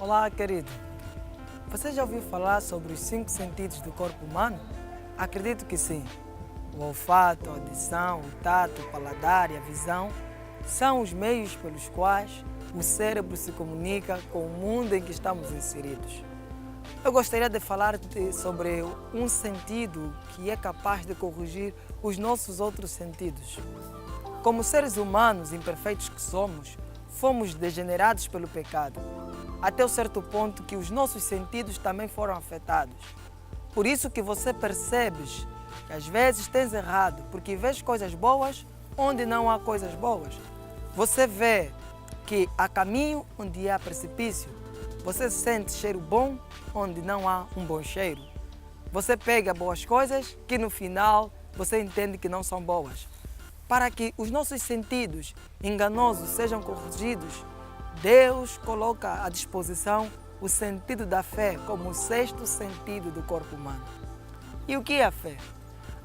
Olá, querido. Você já ouviu falar sobre os 5 sentidos do corpo humano? Acredito que sim. O olfato, a audição, o tato, o paladar e a visão são os meios pelos quais o cérebro se comunica com o mundo em que estamos inseridos. Eu gostaria de falar sobre um sentido que é capaz de corrigir os nossos outros sentidos. Como seres humanos imperfeitos que somos, fomos degenerados pelo pecado, até um certo ponto que os nossos sentidos também foram afetados. Por isso que você percebes que às vezes tens errado, porque vês coisas boas onde não há coisas boas. Você vê que há caminho onde há precipício. Você sente cheiro bom onde não há um bom cheiro. Você pega boas coisas que no final você entende que não são boas. Para que os nossos sentidos enganosos sejam corrigidos, Deus coloca à disposição o sentido da fé como o 6º sentido do corpo humano. E o que é a fé?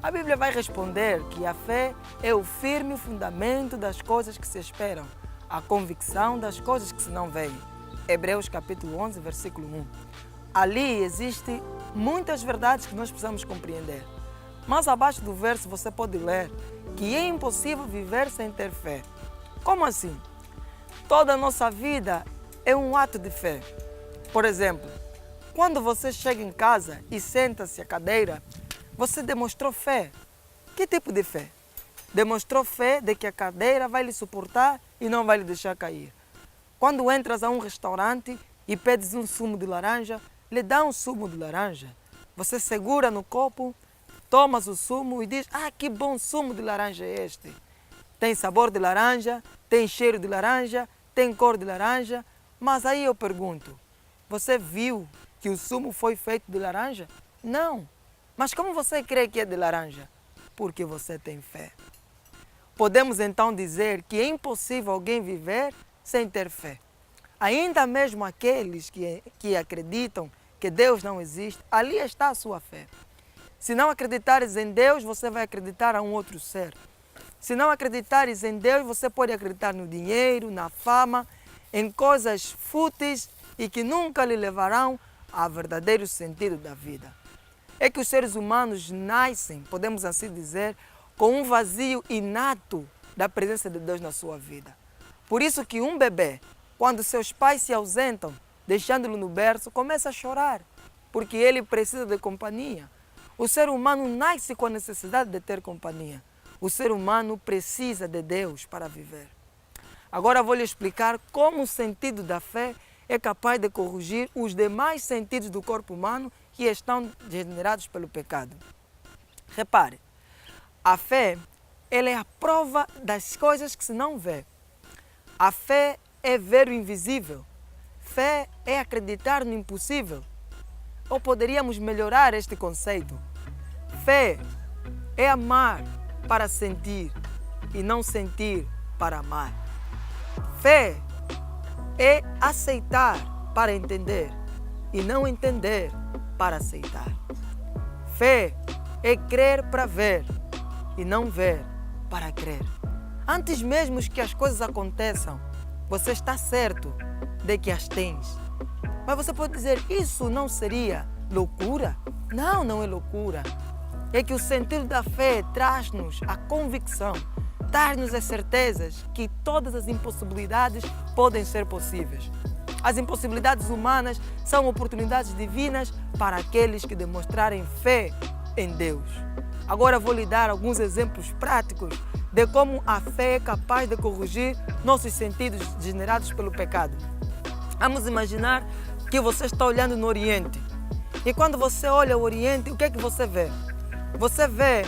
A Bíblia vai responder que a fé é o firme fundamento das coisas que se esperam, a convicção das coisas que se não veem. Hebreus capítulo 11, versículo 1. Ali existem muitas verdades que nós precisamos compreender. Mas abaixo do verso você pode ler que é impossível viver sem ter fé. Como assim? Toda a nossa vida é um ato de fé. Por exemplo, quando você chega em casa e senta-se à cadeira, você demonstrou fé. Que tipo de fé? Demonstrou fé de que a cadeira vai lhe suportar e não vai lhe deixar cair. Quando entras a um restaurante e pedes um sumo de laranja, lhe dá um sumo de laranja. Você segura no copo, tomas o sumo e diz: "Ah, que bom sumo de laranja é este. Tem sabor de laranja, tem cheiro de laranja, tem cor de laranja." Mas aí eu pergunto, você viu que o sumo foi feito de laranja? Não. Mas como você crê que é de laranja? Porque você tem fé. Podemos então dizer que é impossível alguém viver sem ter fé. Ainda mesmo aqueles que acreditam que Deus não existe, ali está a sua fé. Se não acreditares em Deus, você vai acreditar a um outro ser. Se não acreditares em Deus, você pode acreditar no dinheiro, na fama, em coisas fúteis e que nunca lhe levarão ao verdadeiro sentido da vida. É que os seres humanos nascem, podemos assim dizer, com um vazio inato da presença de Deus na sua vida. Por isso que um bebê, quando seus pais se ausentam, deixando-lo no berço, começa a chorar, porque ele precisa de companhia. O ser humano nasce com a necessidade de ter companhia. O ser humano precisa de Deus para viver. Agora vou lhe explicar como o sentido da fé é capaz de corrigir os demais sentidos do corpo humano que estão degenerados pelo pecado. Repare, a fé ela é a prova das coisas que se não vê. A fé é ver o invisível. Fé é acreditar no impossível. Ou poderíamos melhorar este conceito. Fé é amar para sentir e não sentir para amar. Fé é aceitar para entender e não entender para aceitar. Fé é crer para ver e não ver para crer. Antes mesmo que as coisas aconteçam, você está certo de que as tens. Mas você pode dizer, isso não seria loucura? Não, não é loucura. É que o sentido da fé traz-nos a convicção, traz-nos as certezas que todas as impossibilidades podem ser possíveis. As impossibilidades humanas são oportunidades divinas para aqueles que demonstrarem fé em Deus. Agora vou lhe dar alguns exemplos práticos de como a fé é capaz de corrigir nossos sentidos degenerados pelo pecado. Vamos imaginar que você está olhando no Oriente. E quando você olha o Oriente, o que é que você vê? Você vê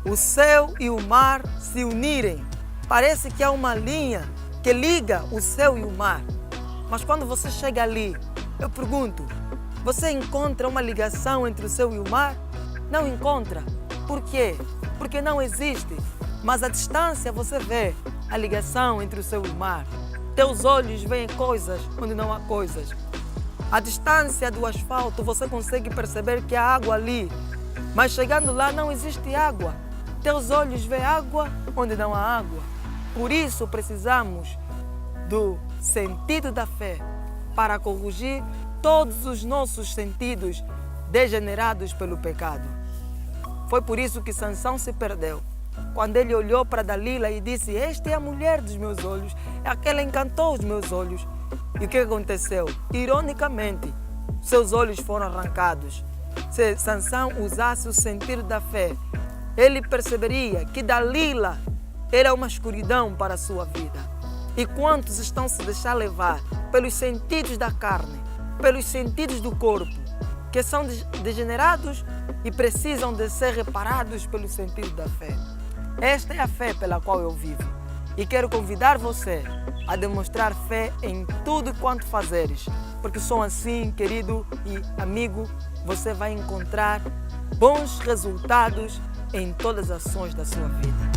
o céu e o mar se unirem. Parece que há uma linha que liga o céu e o mar. Mas quando você chega ali, eu pergunto, você encontra uma ligação entre o céu e o mar? Não encontra. Por quê? Porque não existe. Mas à distância você vê a ligação entre o céu e o mar. Teus olhos veem coisas onde não há coisas. À distância do asfalto você consegue perceber que há água ali. Mas chegando lá não existe água. Teus olhos veem água onde não há água. Por isso precisamos do sentido da fé para corrigir todos os nossos sentidos degenerados pelo pecado. Foi por isso que Sansão se perdeu. Quando ele olhou para Dalila e disse: esta é a mulher dos meus olhos, aquela encantou os meus olhos. E o que aconteceu? Ironicamente, seus olhos foram arrancados. Se Sansão usasse o sentido da fé, ele perceberia que Dalila era uma escuridão para a sua vida. E quantos estão se deixando levar pelos sentidos da carne, pelos sentidos do corpo, que são degenerados e precisam de ser reparados pelo sentido da fé. Esta é a fé pela qual eu vivo e quero convidar você a demonstrar fé em tudo quanto fazeres, porque só assim, querido e amigo, você vai encontrar bons resultados em todas as ações da sua vida.